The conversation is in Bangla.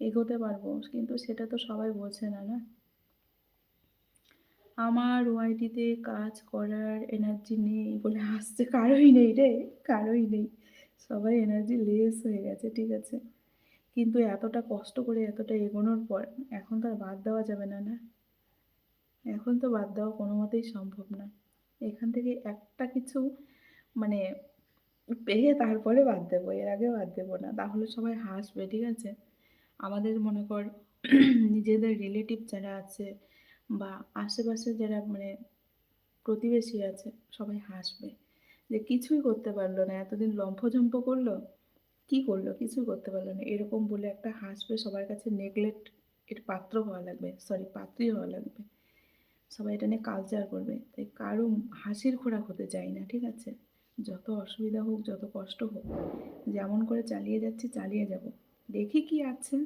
এগোতে পারবো, কিন্তু সেটা তো সবাই বোঝে না, না? আমার ওআইটিতে কাজ করার এনার্জি নেই বলে হাসছে কারোই নেই রে, কারোই নেই। সবাই এনার্জি লেস হয়ে গেছে, ঠিক আছে? কিন্তু এতটা কষ্ট করে এতটা এগোনোর পর এখন তো আর বাদ দেওয়া যাবে না, না? এখন তো বাদ দেওয়া কোনোমতেই সম্ভব না। এখান থেকে একটা কিছু মানে পেয়ে তারপরে বাদ দেবো, এর আগে বাদ দেবো না। তাহলে সবাই হাসবে, ঠিক আছে? আমাদের মনে কর নিজেদের রিলেটিভ যারা আছে বা আশেপাশে যারা মানে প্রতিবেশী আছে, সবাই হাসবে যে কিছুই করতে পারলো না, এতদিন লম্ফঝম্প করলো, কি করলো? কিছুই করতে পারলো না। এরকম বলে একটা হাসবে, সবার কাছে নেগলেক্ট এর পাত্র হওয়া লাগবে, সরি পাত্রী হওয়া লাগবে। সবাই এটা নিয়ে কালচার করবে। তাই কারো হাসির খোরাক হতে চাই না, ঠিক আছে? যত অসুবিধা হোক, যত কষ্ট হোক, যেমন করে চালিয়ে যাচ্ছি চালিয়ে যাব। দেখি কি আছে।